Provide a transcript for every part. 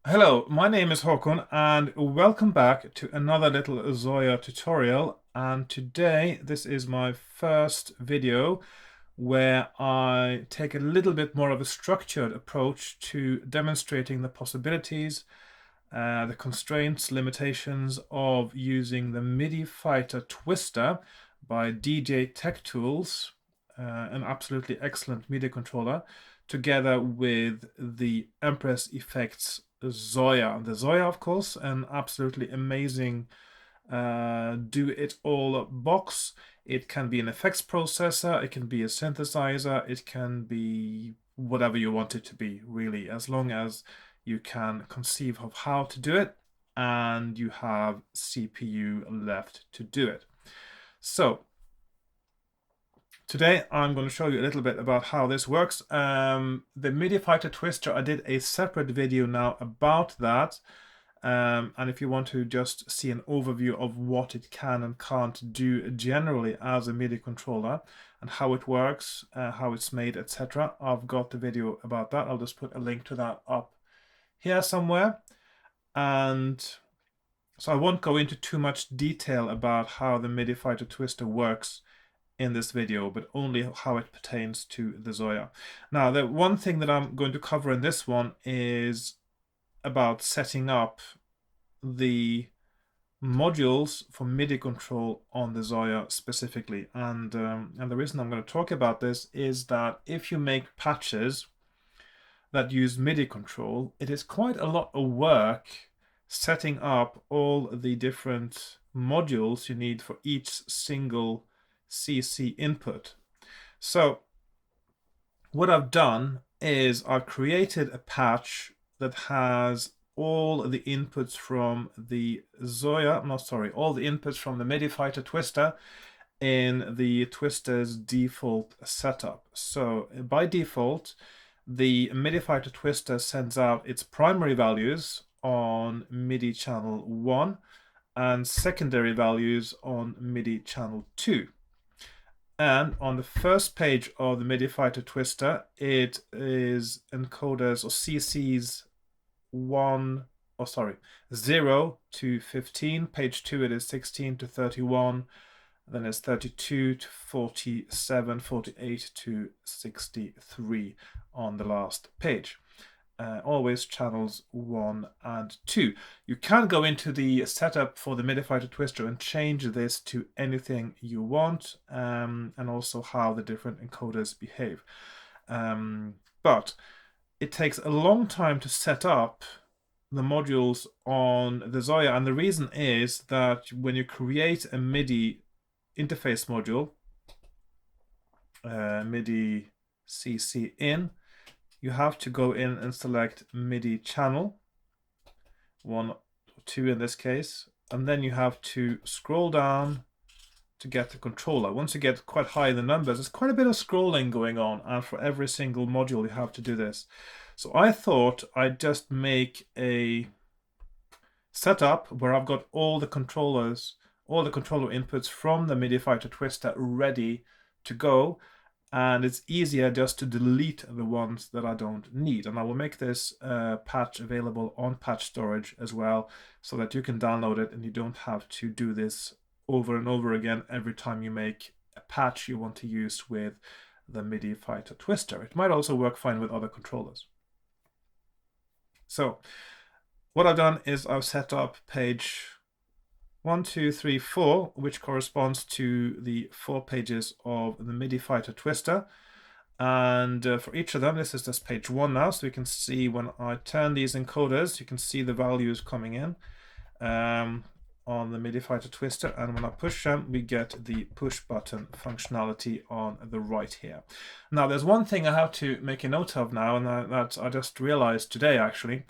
Hello, my name is Hakon and welcome back to another little Zoia tutorial. And today this is my first video where I take a little bit more of a structured approach to demonstrating the possibilities, the constraints, limitations of using the MIDI Fighter Twister by DJ Tech Tools, an absolutely excellent MIDI controller, together with the Empress Effects Zoia. The Zoia, of course, an absolutely amazing do-it-all box. It can be an effects processor, it can be a synthesizer, it can be whatever you want it to be, really, as long as you can conceive of how to do it and you have CPU left to do it. So today I'm going to show you a little bit about how this works. The MIDI Fighter Twister, I did a separate video now about that. And if you want to just see an overview of what it can and can't do generally as a MIDI controller and how it works, how it's made, etc., I've got the video about that. I'll just put a link to that up here somewhere. And so I won't go into too much detail about how the MIDI Fighter Twister works in this video, but only how it pertains to the Zoia. Now, the one thing that I'm going to cover in this one is about setting up the modules for MIDI control on the Zoia specifically. And the reason I'm going to talk about this is that if you make patches that use MIDI control, it is quite a lot of work setting up all the different modules you need for each single CC input. So what I've done is I've created a patch that has all the inputs from the Zoia, no, sorry, all the inputs from the MIDI Fighter Twister in the Twister's default setup. So by default, the MIDI Fighter Twister sends out its primary values on MIDI channel 1 and secondary values on MIDI channel 2. And on the first page of the MIDI Fighter Twister, it is encoders or CCs 0 to 15. Page 2, it is 16 to 31. Then it's 32 to 47, 48 to 63 on the last page. Always channels 1 and 2. You can go into the setup for the MIDI Fighter Twister and change this to anything you want, and also how the different encoders behave. But it takes a long time to set up the modules on the Zoia, and the reason is that when you create a MIDI interface module, MIDI CC in, you have to go in and select MIDI channel 1 or 2 in this case, and then you have to scroll down to get the controller. Once you get quite high in the numbers, there's quite a bit of scrolling going on, and for every single module you have to do this. So I thought I'd just make a setup where I've got all the controller inputs from the MIDI Fighter Twister ready to go, and it's easier just to delete the ones that I don't need. And I will make this patch available on patch storage as well, so that you can download it and you don't have to do this over and over again every time you make a patch you want to use with the MIDI Fighter Twister. It might also work fine with other controllers. So what I've done is I've set up page 1, 2, 3, 4, which corresponds to the 4 pages of the MIDI Fighter Twister. And for each of them, this is just page 1 now, so you can see when I turn these encoders, you can see the values coming in on the MIDI Fighter Twister. And when I push them, we get the push button functionality on the right here. Now, there's one thing I have to make a note of now, and that I just realized today, actually,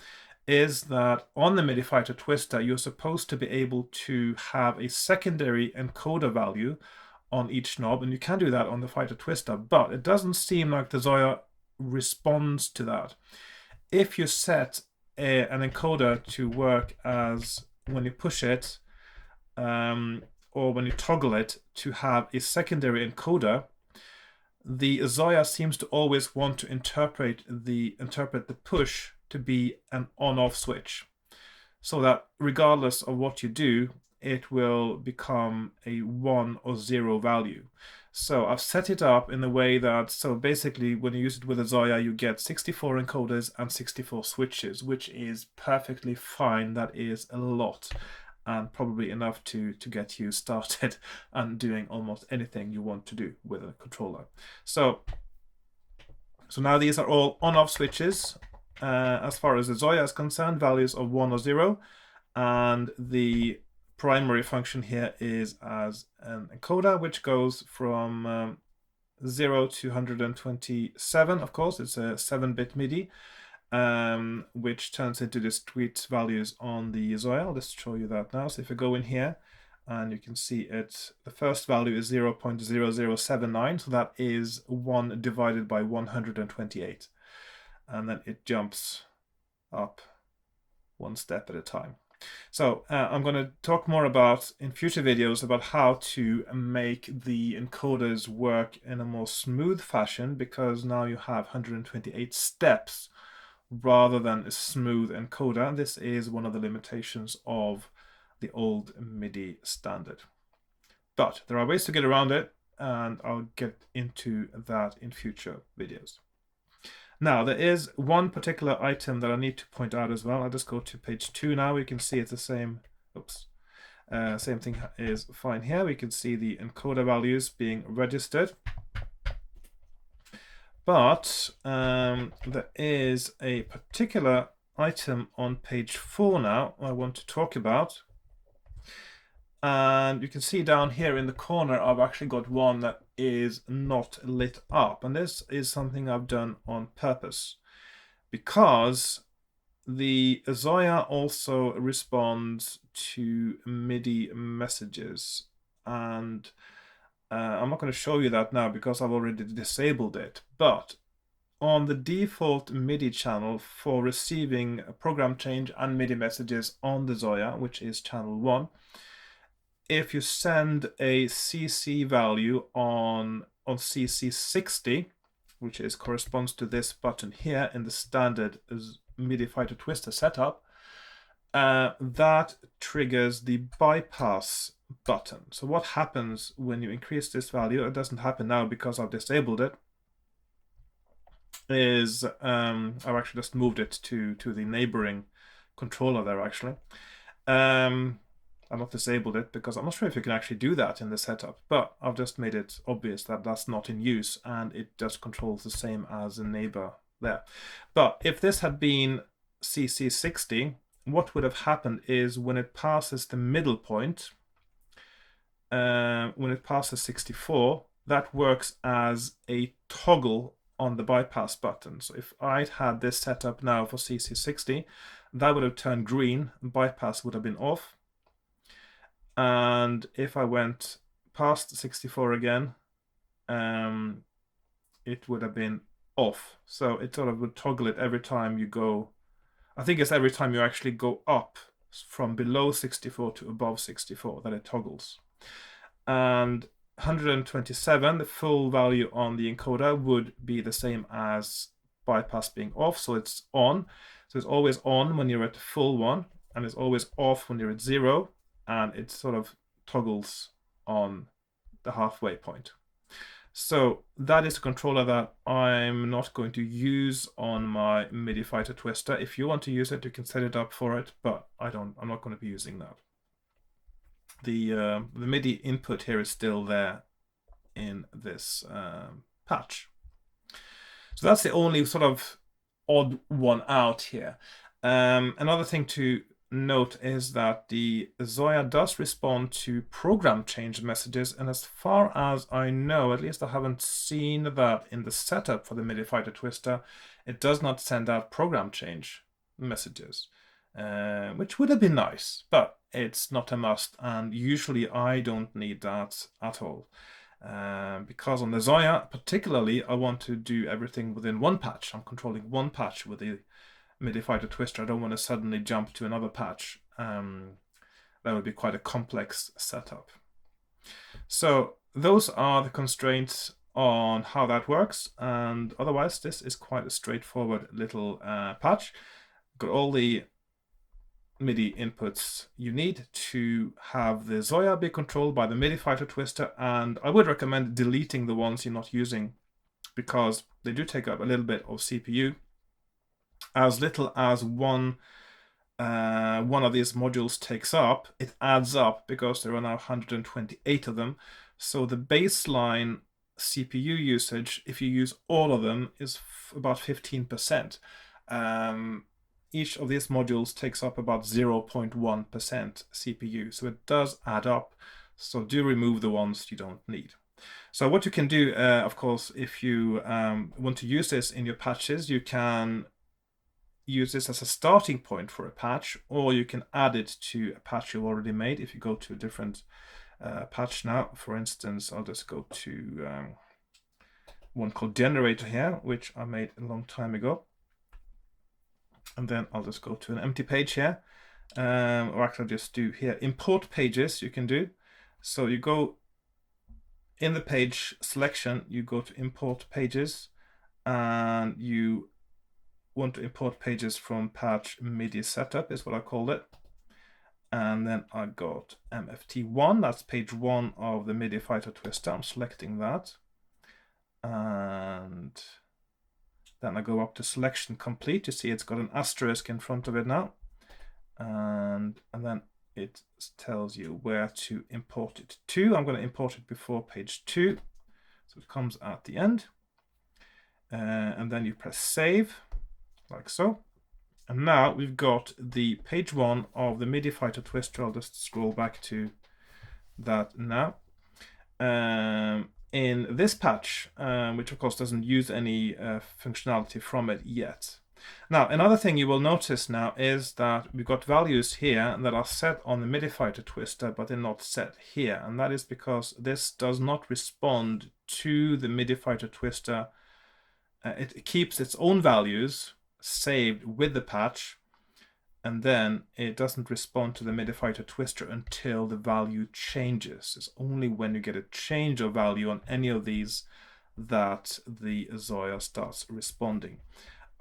is that on the MIDI Fighter Twister, you're supposed to be able to have a secondary encoder value on each knob, and you can do that on the Fighter Twister, but it doesn't seem like the Zoia responds to that. If you set an encoder to work as when you push it, or when you toggle it to have a secondary encoder, the Zoia seems to always want to interpret the push to be an on-off switch, so that regardless of what you do, it will become a 1 or 0 value. So I've set it up in a way that, so basically when you use it with a Zoia, you get 64 encoders and 64 switches, which is perfectly fine. That is a lot, and probably enough to get you started and doing almost anything you want to do with a controller. So now these are all on-off switches. As far as the Zoia is concerned, values of 1 or 0, and the primary function here is as an encoder, which goes from 0 to 127. Of course, it's a 7-bit MIDI, which turns into discrete values on the Zoia. I'll just show you that now. So if I go in here, and you can see it, the first value is 0.0079, so that is 1 divided by 128. And then it jumps up one step at a time. So I'm going to talk more about in future videos about how to make the encoders work in a more smooth fashion, because now you have 128 steps rather than a smooth encoder. This is one of the limitations of the old MIDI standard. But there are ways to get around it, and I'll get into that in future videos. Now, there is one particular item that I need to point out as well. I'll just go to page 2 now. We can see it's the same, same thing is fine here. We can see the encoder values being registered. But there is a particular item on page 4 now I want to talk about. And you can see down here in the corner, I've actually got one that is not lit up. And this is something I've done on purpose, because the Zoia also responds to MIDI messages. And I'm not going to show you that now because I've already disabled it. But on the default MIDI channel for receiving a program change and MIDI messages on the Zoia, which is channel 1, if you send a CC value on CC60, which corresponds to this button here in the standard MIDI Fighter Twister setup, that triggers the bypass button. So what happens when you increase this value, it doesn't happen now because I've disabled it, is I've actually just moved it to the neighboring controller there actually. I've not disabled it because I'm not sure if you can actually do that in the setup, but I've just made it obvious that that's not in use, and it just controls the same as a neighbor there. But if this had been CC60, what would have happened is when it passes the middle point, when it passes 64, that works as a toggle on the bypass button. So if I'd had this set up now for CC60, that would have turned green, bypass would have been off. And if I went past 64 again, it would have been off. So it sort of would toggle it every time you go. I think it's every time you actually go up from below 64 to above 64 that it toggles. And 127, the full value on the encoder, would be the same as bypass being off. So it's on. So it's always on when you're at the full one, and it's always off when you're at 0. And it sort of toggles on the halfway point. So that is a controller that I'm not going to use on my MIDI Fighter Twister. If you want to use it, you can set it up for it, but I'm not going to be using that. The MIDI input here is still there in this patch. So that's the only sort of odd one out here. Another thing to note is that the Zoia does respond to program change messages, and as far as I know, at least I haven't seen that in the setup for the MIDI Fighter Twister, it does not send out program change messages, which would have been nice, but it's not a must, and usually I don't need that at all. Because on the Zoia particularly, I want to do everything within one patch. I'm controlling one patch with the MIDI Fighter Twister. I don't want to suddenly jump to another patch. That would be quite a complex setup. So those are the constraints on how that works, and otherwise this is quite a straightforward little patch. Got all the MIDI inputs you need to have the Zoia be controlled by the MIDI fighter twister, and I would recommend deleting the ones you're not using because they do take up a little bit of CPU. As little as one of these modules takes up, it adds up because there are now 128 of them. So the baseline CPU usage, if you use all of them, is about 15%. Each of these modules takes up about 0.1% CPU, so it does add up. So do remove the ones you don't need. So what you can do, of course, if you want to use this in your patches, you can use this as a starting point for a patch, or you can add it to a patch you've already made. If you go to a different patch now, for instance, I'll just go to one called generator here, which I made a long time ago. And then I'll just go to an empty page here, or actually just do here, import pages you can do. So you go in the page selection, you go to import pages, and you want to import pages from patch MIDI setup is what I called it. And then I got MFT1, that's page 1 of the MIDI fighter twister. I'm selecting that. And then I go up to selection complete. You see it's got an asterisk in front of it now. And then it tells you where to import it to. I'm going to import it before page 2. So it comes at the end. And then you press save, like so. And now we've got the page 1 of the MIDI fighter twister. I'll just scroll back to that now. In this patch, which of course doesn't use any functionality from it yet. Now, another thing you will notice now is that we've got values here that are set on the MIDI fighter twister, but they're not set here. And that is because this does not respond to the MIDI fighter twister. It keeps its own values saved with the patch, and then it doesn't respond to the MIDI fighter twister until the value changes. It's only when you get a change of value on any of these that the Zoia starts responding.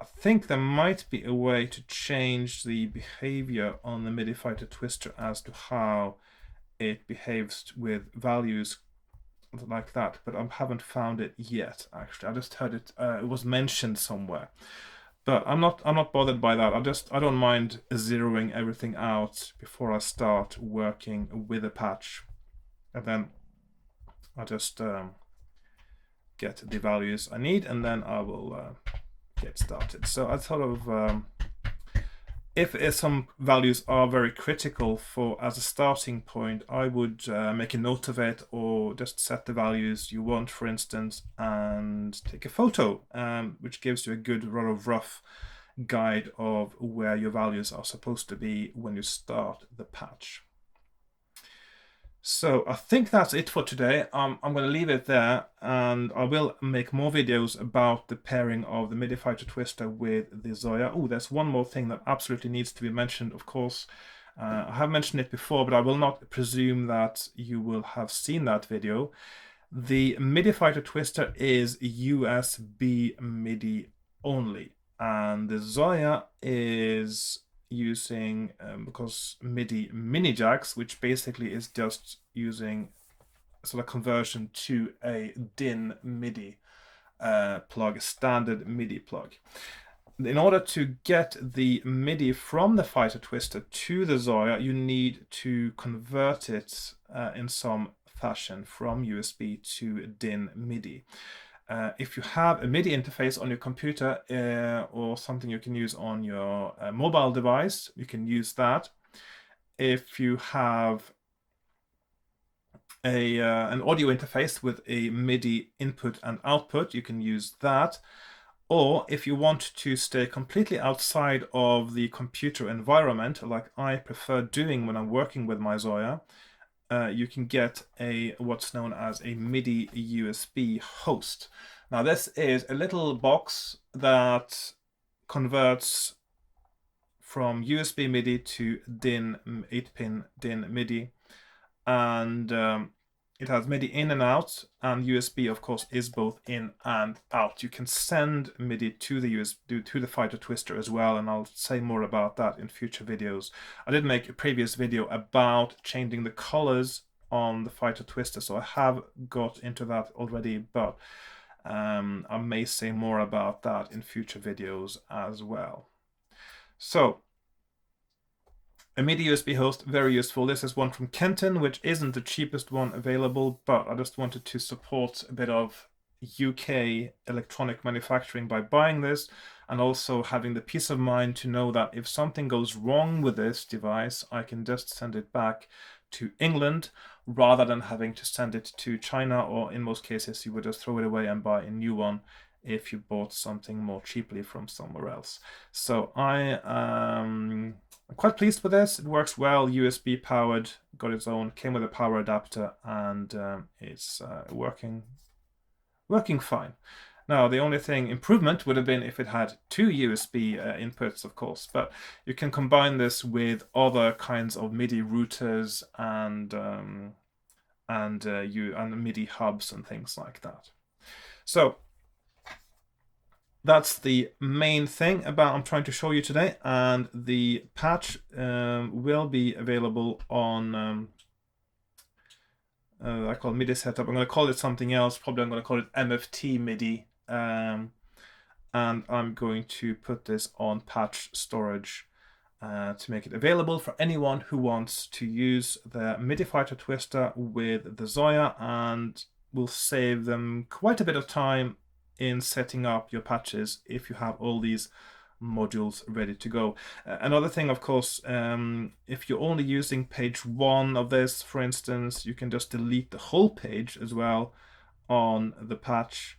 I think there might be a way to change the behavior on the MIDI fighter twister as to how it behaves with values like that, but I haven't found it yet. Actually, I just heard it. It was mentioned somewhere. But I'm not bothered by that. I don't mind zeroing everything out before I start working with a patch, and then I just get the values I need, and then I will get started. So I thought of if some values are very critical for as a starting point, I would make a note of it, or just set the values you want, for instance, and take a photo, which gives you a good rough guide of where your values are supposed to be when you start the patch. So I think that's it for today. I'm going to leave it there, and I will make more videos about the pairing of the MIDI fighter twister with the Zoia. Oh, there's one more thing that absolutely needs to be mentioned, of course. I have mentioned it before, but I will not presume that you will have seen that video. The MIDI fighter twister is USB MIDI only, and the Zoia is using because MIDI mini jacks, which basically is just using a sort of conversion to a DIN MIDI plug, a standard MIDI plug. In order to get the MIDI from the fighter twister to the Zoia, you need to convert it in some fashion from USB to DIN MIDI. If you have a MIDI interface on your computer or something you can use on your mobile device, you can use that. If you have an audio interface with a MIDI input and output, you can use that. Or if you want to stay completely outside of the computer environment, like I prefer doing when I'm working with my Zoia, you can get what's known as a Midi USB host. Now this is a little box that converts from USB MIDI to DIN 8-pin DIN MIDI, and it has MIDI in and out, and USB, of course, is both in and out. You can send MIDI to the USB, to the Fighter Twister as well, and I'll say more about that in future videos. I did make a previous video about changing the colors on the Fighter Twister, so I have got into that already, but I may say more about that in future videos as well. So, a Midi USB host, very useful. This is one from Kenton, which isn't the cheapest one available, but I just wanted to support a bit of UK electronic manufacturing by buying this, and also having the peace of mind to know that if something goes wrong with this device, I can just send it back to England rather than having to send it to China, or in most cases you would just throw it away and buy a new one if you bought something more cheaply from somewhere else. So I'm quite pleased with this. It works well, USB powered, got its own, came with a power adapter, and it's working fine. Now, the only improvement would have been if it had two USB inputs, of course, but you can combine this with other kinds of MIDI routers and MIDI hubs and things like that. So that's the main thing I'm trying to show you today, and the patch will be available on I call it MIDI setup. I'm going to call it something else. Probably I'm going to call it MFT MIDI. And I'm going to put this on patch storage to make it available for anyone who wants to use the MIDI Fighter Twister with the Zoia, and will save them quite a bit of time in setting up your patches if you have all these modules ready to go. Another thing, of course, if you're only using page 1 of this, for instance, you can just delete the whole page as well on the patch.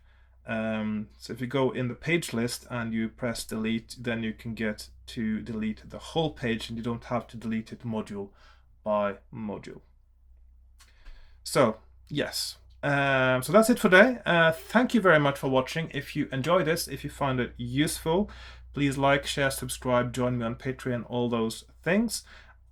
So if you go in the page list and you press delete, then you can get to delete the whole page, and you don't have to delete it module by module. So yes, so that's it for today. Thank you very much for watching. If you enjoyed this, if you found it useful, please like, share, subscribe, join me on Patreon, all those things.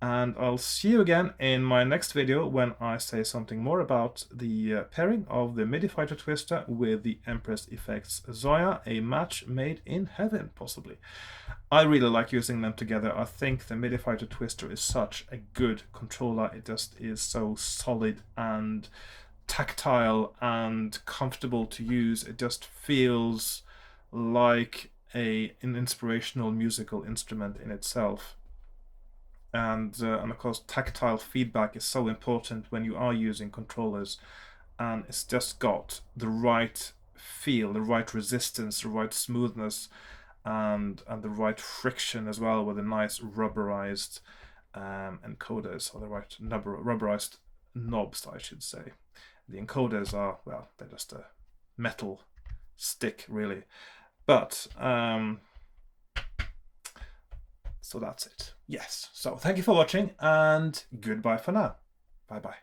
And I'll see you again in my next video when I say something more about the pairing of the MIDI Fighter Twister with the Empress Effects Zoia, a match made in heaven, possibly. I really like using them together. I think the MIDI Fighter Twister is such a good controller. It just is so solid and tactile and comfortable to use. It just feels like an inspirational musical instrument in itself. And of course, tactile feedback is so important when you are using controllers, and it's just got the right feel, the right resistance, the right smoothness, and the right friction as well, with the nice rubberized encoders, or the right rubberized knobs, I should say. The encoders are, well, they're just a metal stick, really. But so that's it. Yes. So thank you for watching, and goodbye for now. Bye bye.